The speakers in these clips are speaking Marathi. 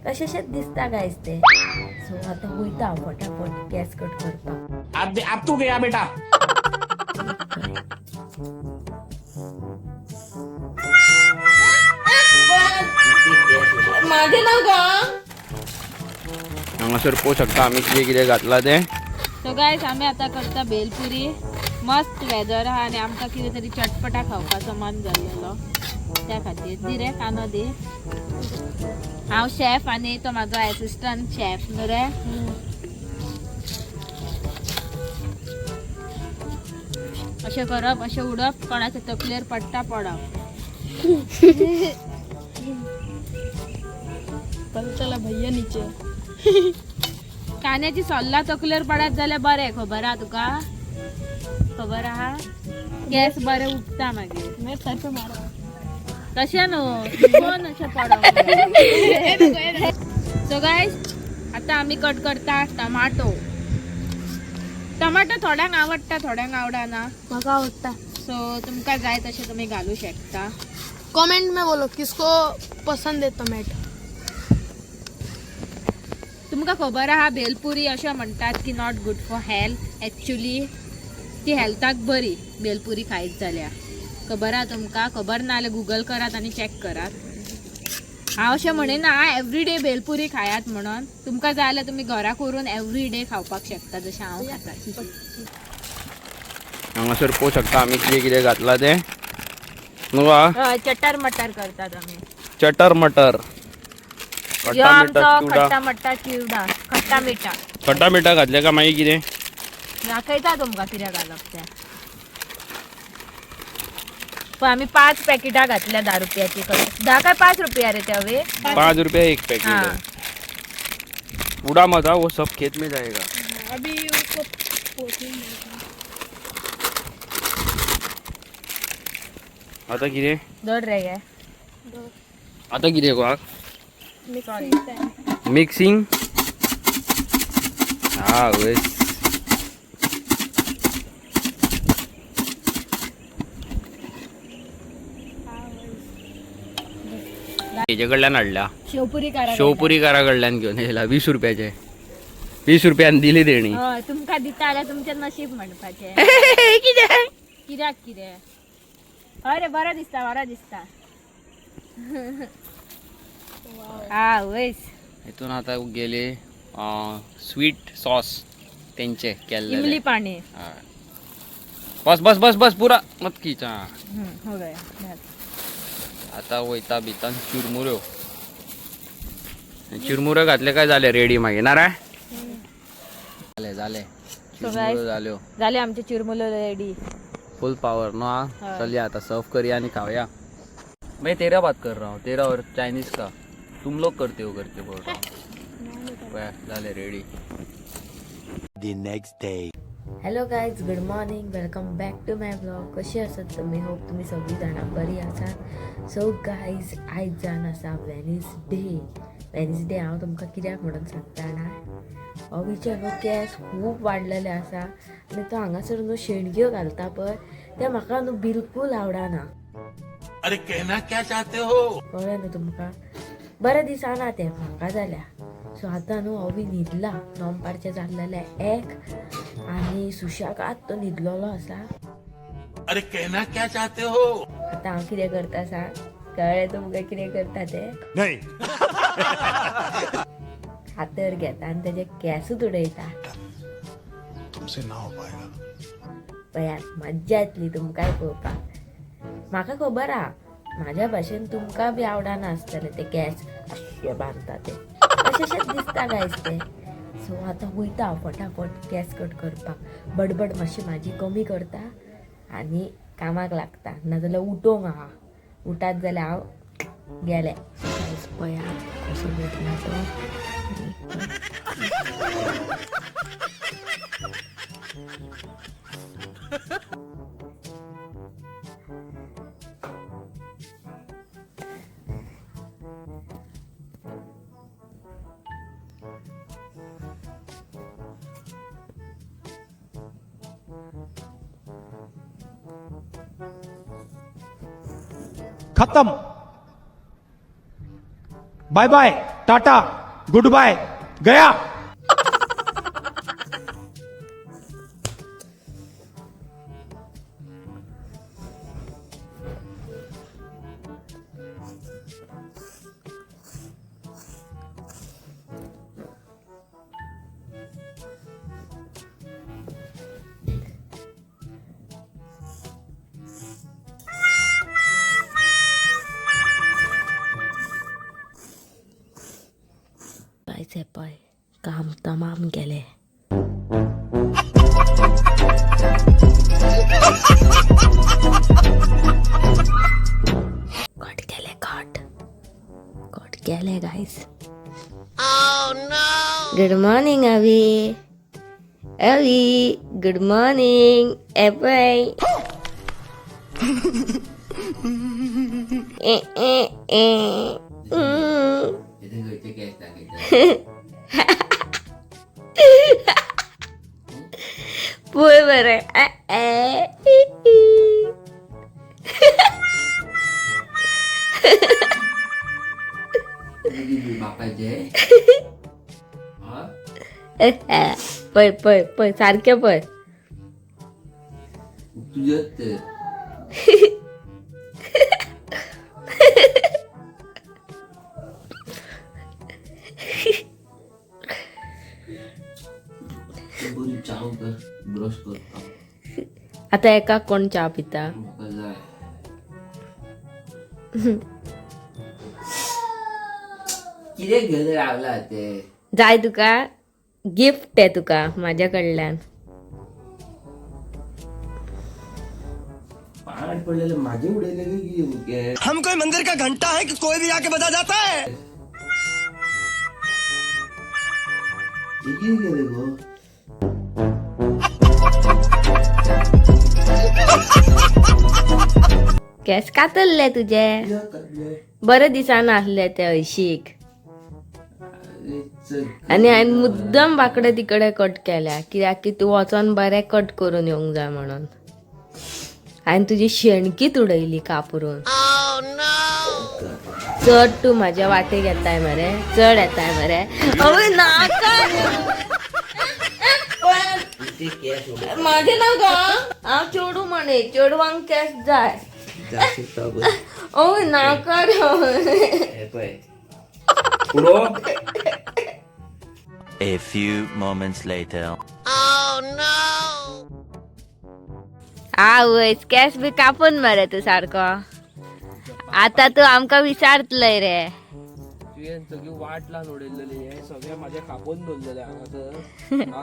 तशेंच दिसता गायस ते. सो आता वयता फटाफट गॅस कट करपाक. अब तू गया बेटा. मागे ना गा. हांगासर पळोवंक शकता आमी कितें कितें घातला ते. सो गायस आम्ही आता करता भेलपुरी. मस्त वेदर आहा आणि आमकां कितें तरी चटपटा खावपाचो मन जाल्लेलो त्या खातीर. दी रे कांदो दी. हांव शेफ आणि तो माझो असिस्टंट शेफ न्हू रे. अशें करप अशें उडप कोणाच्या तकलेर पडटा पडप. चला भैया नीचे. कांद्याची सोल्ला तकलेर पडत जाल्यार बरें. खबर आहा तुका? खबर आहा गॅस बरें उठता मागीर. तशें न्हू दोन अशें पडप. सो गायस आता आमी कट करता टमाटो. टमाटो थोड्यांक आवडटा थोड्यांक आवडना. म्हाका आवडटा. सो तुमकां जाय तशें तुमी घालू शकता. कमेंट में बोलो किसको पसंद है टमाटो. तुमकां खबर आहा भेलपुरी अशें म्हणटात की not good for health. Actually ती हेल्थाक बरी भेलपुरी खायत जाल्यार. खबर आहा तुमकां? खबर ना जाल्यार गुगल करात आनी चॅक करात. हांव अशें म्हणिना एवरीडे भेलपुरी खायात म्हणून. तुमकां जाय जाल्यार तुमी घरा करून एवरीडे खावपाक शकता जशें हांव खाता. हांगासर पळोवंक शकता आमी कितें कितें घातला ते. न्हू चटर मटर करतात आमी. चटर मटर. यो आमचो खट्टा मट्टा चिवडा. खट्टा मिठा. खट्टा मिठा घातले का मागीर कितें दाखयता तुमकां कितें घालप तें. पण आमी 5 पॅकेटां घातल्या 10 रुपयाची. 10 काय 5 रुपया रे ते हवे. 5 रुपये एक पैकेट हाँ. है. उड़ा मत वो सब खेत में जाएगा. अभी आता कितें दर रे गे. आता कितें गो मिक्सिंग. हा वयस हेजे कडल्यान हाडल्या. शेवपुरी करा. शेवपुरी कारा कडल्यान घेवन येयला 20 रुपयाचे. 20 रुपयान दिली तेणी. तुमकां दिता जाल्यार तुमचें नशीब म्हणपाचें. कित्याक कितें. अरे बरो दिसता बरो दिसता. हा वयस. हितून आता गेले स्वीट सॉस तेंचे केल्ले. इमली पाणी. बस बस बस बस पुरा मत खीच. हो गया. आता वयता भितन चिरमुऱ्यो. चिरमुऱ्यो घातले काय जाले रेडी मागीर ना रे. जाले जाले चिरमुऱ्यो जाल्यो. जाले आमचे चिरमुले रेडी. फुल पावर नो. हाँ चलिए आता सर्व करिए आणि खाऊया. मैं तेरा बात कर रहा हूँ. तेरा और चाइनीज का तुम लोग करते हो करके बोल रहा हूँ. जाले ready. The next day. Hello guys, good morning. Welcome back to my blog. कशी आसात तुमी? होप तुमी सगळीं जाणां बरी आसात. सो गायज आयज जावन आसा वेनिसडे. हांव तुमकां कित्याक म्हणून सांगता ना, अवीचे न्हू केस खूब वाडलेले आसा आनी तो हांगासर न्हू शेणग्यो घालता पळय ते म्हाका न्हू बिलकूल आवडना. अरे कहना क्या चाहते हो. कळ्ळें न्हू तुमकां? बरें दिसना तें म्हाका जाल्यार. सो आतां न्हू अवी न्हिदला. नोनपारचे जाल्लेले 1 आनी सुशेगाद तो न्हिदलेलो आसा. अरे कहना क्या चाहते हो. आतां हांव कितें करता सांग? कळ्ळें तुमकां कितें करता तें? नहीं. हातर घेता आनी तेजे केसूच उडयता. तुमसे ना हो पाएगा. पळयात मज्जा येतली तुमकांय पळोवपाक. म्हाका खबर आहा म्हाज्या भाशेन तुमकां बी आवडना आसतले ते केस अशे बांदता ते. तशेंच दिसता गायस ते. सो आतां वयता हांव फटाफट गॅस कट करपाक. बडबड मातशी म्हाजी कमी करता आनी कामाक लागता. नाजाल्यार उठोंक आहा. उठात जाल्यार हांव गेलें. पळया कसो भेटला तो. खत्म. Bye bye. Tata good bye गया. पाहिजे पाय काम तमाम केले. कट केले guys. Good morning Avi. Avi good morning. एपाय पोय बरं. पय पय पय सारखे पय. ब्रश करता आता एका कोण चहा पिता. किती घेऊन रावला ते जाय तुका गिफ्ट आहे तुका माझ्याकडल्यान. पाण्यात पडलेले माझे उडेले की हम कोई मंदिर का घंटा है कि कोई भी आके बजा जाता है. किती गेले गो. केस कातरले तुझे. बरे दिसान असले ते हळशीक. आणि हांवें मुद्दम बाकडे तिकडे कट केल्या कित्याक की तू वचोन बरें कट करून येवंक जाय म्हणून. हांवें तुजी शेणकीत उडयली कापुरून. चड तू म्हाज्या वाटेक येताय मरे. चड येताय मरे. अवे नाका माझे नाका. हांव चेडू म्हणे. चेडवांक केस जाय. अवे नाका रे. A few moments later. आवयस केस बी कापून मरे तू सारको. आता तू आमका विचारतलंय रे. सगळी वाट लावून उडयलेली. हे सगळे माझे कापून दवरलेले हांगासर.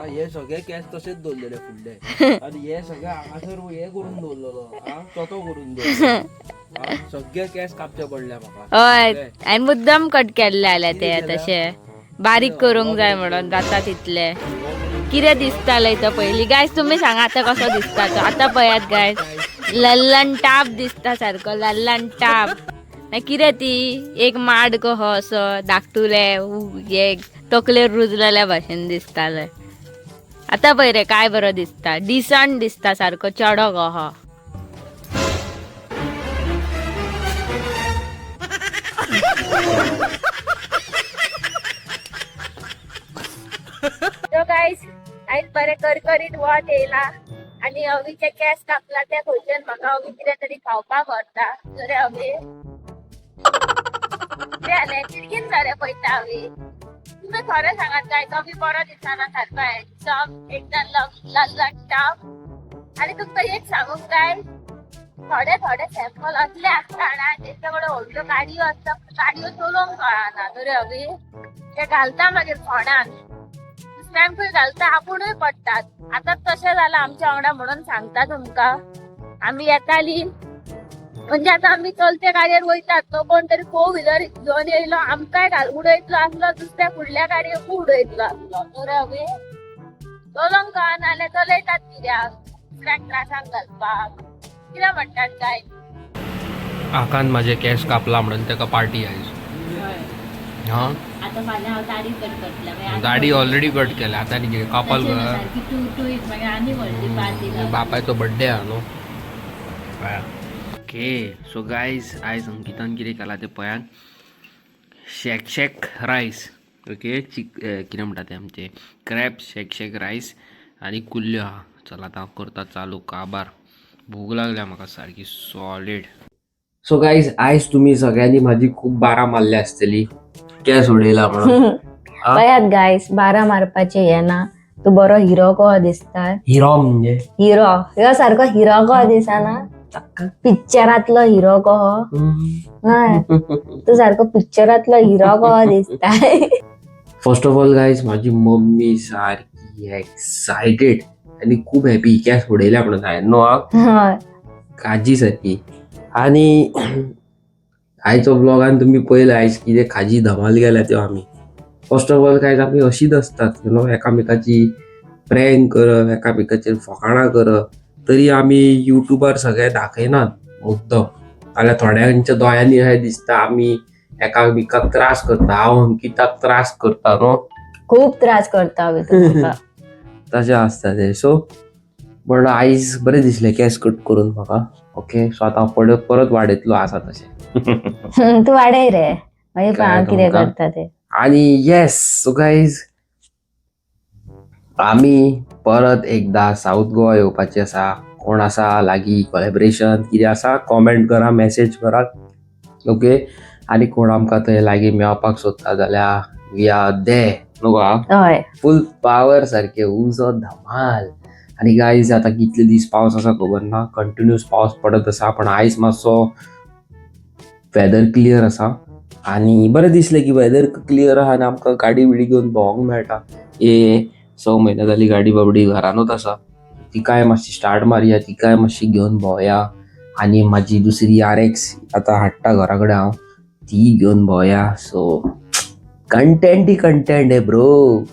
हे सगळे केस तसेच दवरलेले फुडले. आणि हे सगळे हांगासर हे करून दवरलेलो. चोतो करून दवरलो. सगळे केस कापचे पडले म्हाका. हय हांवें मुद्दम कट केल्ले जाल्यार ते तशे बारीक करूंक जाय म्हणून जाता तितले. कितें दिसताले तो पयलीं गायस तुम्ही सांगा आतां कसो दिसता तो. आतां पळयात गायस लल्लन टाप दिसता सारको. लल्लन टाप कितें ती एक माड कहो असो धाकटुले हे तकलेर रुजलेल्या भाशेन दिसताले. आतां पळय रे काय बरो दिसता. डिसंट दिसता सारको चेडो कहो. तो गाईस आयज बरे करकरीत वत येयला आणि अवीचे केस कापला त्या खंयच्यान म्हाका अवी कितें तरी खावपाक व्हरता. रे अवी कितकीन जालें पळयता अवी. तुम्ही खरें सांगात काय अवी बरो दिसना सारको हँडसम एकदम लल्लन टाप. आणि तुमकां एक सांगूंक काय थोडे थोडे सॅम्पल असले आसता ना तेच्या कडेन व्हडल्यो गाडयो आसता. गाडयो चलोवंक कळना रे अवी. ते घालता मागीर फोंडान. दुसऱ्यांकूय घालता आपुणूय पडटात. आता तशें जालां आमच्या वांगडा म्हणून सांगता तुमका. आमी येताली म्हणजे आता आमी चलते गाडयेर वयतात तो कोण तरी फोर व्हिलर घेवन येयलो आमकांय उडयतलो आसलो. दुसऱ्या फुडल्या गाडयेकूय उडयतलो आसलो रे अवी. चलोवंक कळना जाल्यार चलयतात कित्याक दुसऱ्यांक त्रासाक घालपाक. कितें म्हणटात काय. आकान माझे केस कापला म्हणून त्याका पार्टी आयज. हा आता फाल्यां हांव दाढी कट करतलें. दाढी ऑलरेडी कट केल्या. आता कापल आनी व्हडली पार्टी. बापायचो बर्थडे हा न्हू. ओके सो गायज आयज अंकितान कितें केला ते पळयात. शेक शेक रायस ओके कितें म्हणटा ते आमचे क्रॅब शेक शेक रायस आनी कुल्ल्यो आहा. चला आतां करता चालू काबार. भूक लागल्या म्हाका सारकी सॉलिड. सो गाईज आयज तुम्ही सगळ्यांनी माझी खूप बारा मारली असतली केस उडयला म्हणून. पळयात गायस 12 मारपाचे हे ना. तू बरो हिरो कहो दिसता. हिरो म्हणजे हिरो ह्यो सारको हिरो कहो दिसना. पिक्चरातलो हिरो कहो. हय. तू सारको पिक्चरातलो हिरो कहो दिसता. फर्स्ट ऑफ ऑल गाईज माझी मम्मी सारखी एक्सायटेड आणि खूप हॅपी केस उडयल्या म्हणून हांवें नो हय. काजी सारखी. आणि आयचो ब्लॉगान तुम्ही पळयला आयज कितें खाजी धमाल गेल्या त्यो आमी. फर्स्ट ऑफ ऑल काय आमी अशीच असतात नो एकामेकाची प्रँक करप एकामेकाचेर फकाणां करप. तरी आमी युट्यूबार सगळे दाखयनात मुद्दम. जाल्यार थोड्यांच्या दोळ्यांनी अशें दिसता आमी एकामेकाक त्रास करता. हांव अंकिताक त्रास करता नो. खूप त्रास करता हांव तुमकां. तशें आसता तें. सो पण आयज बरें दिसलें केस कट करून म्हाका. ओके सो आतां परत वाडयतलो आसा तशें. तू वाडय रे मागीर पळय हांव कितें तुमकां? करता ते. आणि येस सो गाईज आम्ही परत एकदा साऊथ गोवा येवपाचे आसा. कोण आसा लागीं कोलॅबरेशन कितें आसा कॉमेंट करा मेसेज करा ओके. आनी कोण आमकां थंय लागीं मेळपाक सोदता जाल्यार वी आर दे नो हय. फूल पावर सारखे उजो धमाल. आणि गाईज आता कितले दीस पावस आसा खबर ना. कंटिन्यूस पावस पडत आसा पण आयज मातसो वेदर क्लियर आसा. आणि बरें दिसलें की वेदर क्लियर आहा आनी आमकां गाडी बिडी घेवन भोंवंक मेळटा. 6 म्हयने जाली गाडी बाबडी घरानूच आसा. तिकाय मातशी स्टार्ट मारया तिकाय मातशी घेवन भोंवया. आणि माझी दुसरी RX आतां हाडटा घरा कडेन हांव ती घेवन भोंवया. सो कंटेंट ही कंटेंट है ब्रो.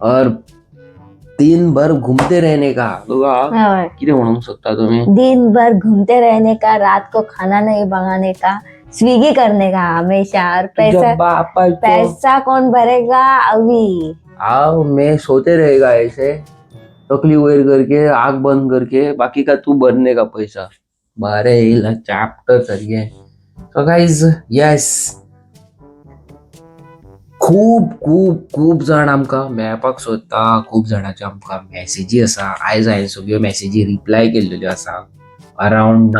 और दिन भर घूमते रहने का हय. कितें म्हणूंक सोदता तुमी. दिन भर घूमते रहने का रात को खाना नहीं बनाने का स्विगी करने का हमेशा और पैसा कौन भरेगा अभी. आओ मैं सोते रहेगा ऐसे टकली वैर करके आग बंद करके बाकी का तू भरने का पैसा. बारे येईल चॅप्टर सारखे. सो गाईज येस खूप खूप खूप जाण आमकां मेळपाक सोदता. खूप जाणांचे आमकां मेसेजी आसा. आयज हांवें सगळ्यो मेसेजी रिप्लाय केल्ल्यो आसा. अरावंड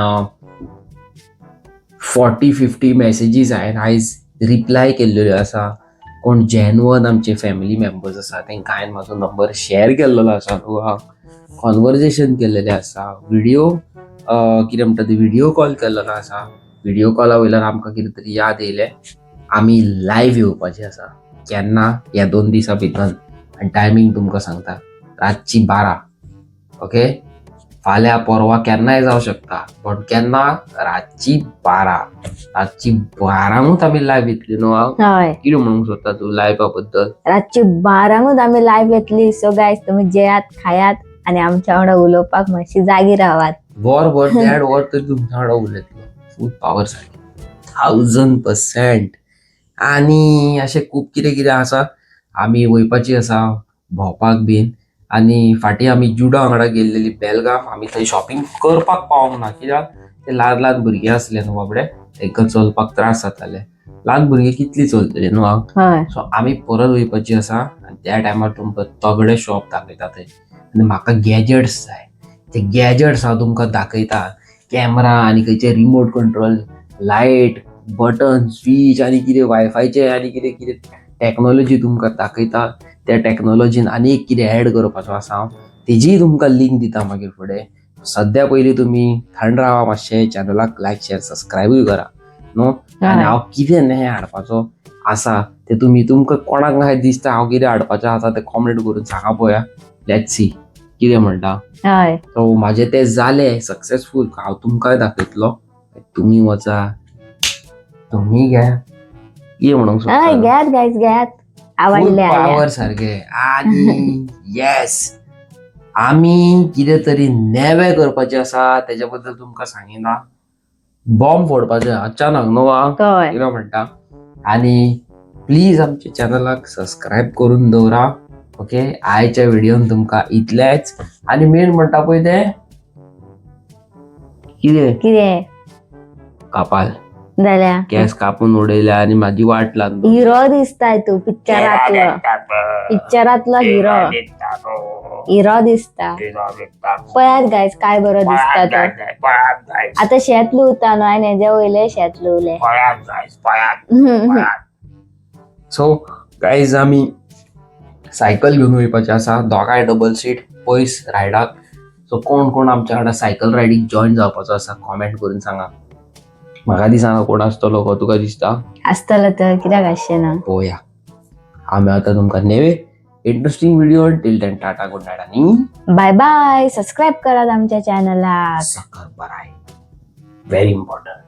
40-50 मेसेजीस हांवें आयज रिप्लाय केल्ल्यो आसा. कोण जेन्युइन आमचे फॅमिली मेंबर्स आसा तांकां हांवें म्हाजो नंबर शेअर केल्लो आसा. कॉन्वर्सेशन केल्लेलें आसा. व्हिडिओ कितें म्हणटा ते व्हिडिओ कॉल केल्लो आसा. व्हिडिओ कॉला वयल्यान आमकां कितें तरी याद येयलें आमी लायव्ह येवपाचें आसा. केन्ना ह्या 2 दिसां भितर आनी टायमींग तुमकां सांगता रातची 12 ओके. फाल्यां परवा केन्नाय जावं शकता पण केन्ना रातची 12 रातची 12 आमी लायव्ह येतली न्हू. हय. कितें म्हणूंक सोदता तूं लायव्हा बद्दल. रातची 12 आमी लायव्ह येतली. सो गायस तुम्ही जेयात खायात आणि आमच्या वांगडा उलोवपाक मातशी जागी रावात. वर 1.5 वर तरी तुमच्या वांगडा उलयतलो. फूल पावर सारकी 1000%. आणि अशें खूब कितें कितें आसा. आमी वयपाची आसा भोंवपाक बीन. आनी फाटीं आमी जुडा वांगडा गेल्लेली बेलगाम. आमी थंय शॉपिंग करपाक पावोंक ना कित्याक ते ल्हान ल्हान भुरगे आसले न्हू बाबडे तांकां चलपाक त्रास जाताले. ल्हान भुरगे कितली चलतली न्हू. हय. सो आमी परत वयपाची आसा. आनी त्या टायमार तुमकां तगडे शॉप दाखयता थंय. आनी म्हाका गॅजेट्स जाय. ते गॅजेट्स हांव तुमकां दाखयता. कॅमेरा आनी खंयचे remote control light button switch आनी कितें वायफायचे आनी कितें कितें टॅक्नॉलॉजी तुमकां दाखयता. त्या टॅक्नॉलॉजीन आनी एक कितें ऍड करपाचो आसा हांव तेजी तुमकां लिंक दिता मागीर फुडें. सद्या पयलीं तुमी थंड रावा मातशें चॅनलाक लायक शेअर सबस्क्रायबूय करा न्हू. आनी हांव कितें नेहें हाडपाचो आसा ते तुमकां कोणाक अशें दिसता हांव कितें हाडपाचें आसा तें कॉमेंट करून सांगा पळोवया. लेट्स सी कितें म्हणटा. हय. सो म्हाजें तें जालें सक्सेसफूल. हांव तुमकांय दाखयतलो. तुमी वचा तुम्ही घ्या कितें म्हणूंक हय सोदता. घेयात गायस घेयात. आवडले पावर सारखे. आणि येस आमी कितें तरी नेवें करपाचें आसा तेच्या बद्दल तुमकां सांगिना. बॉम्ब फोडपाचें अचानक न्हू. हय. कितें म्हणटा. आनी प्लीज आमच्या चॅनलाक सबस्क्रायब करून दवरा ओके. आयच्या व्हिडिओन तुमकां इतलेंच. आनी मेन म्हणटा पळय तें कितें कितें कपाल जाल्या केस कापून उडयल्या आणि माझी वाट लागली. हिरो दिसताय तू पिक्चरातलं हिरो दिसता पळयात गायस काय बरो दिसता तो आता शेत लुवता न्हू आनी हेजे वयले शेत लुवले सो गाईज आम्ही सायकल घेऊन वयपाचे आसा दोगांय डबल सीट पयस रायडाक. सो कोण कोण आमच्या वांगडा सायकल रायडीक जॉईन जावपाचो आसा कॉमेंट करून सांगा. म्हाका दिसना कोण आसतलो गो, तुका दिसता? आसतलो तर कित्याक आसचे ना. पळोवया. हांव मेळता तुमकां नेवे interesting video. Till then tata good night आणि बाय बाय. सबस्क्राईब करात आमच्या चॅनलाक. सकर बराय. Very important.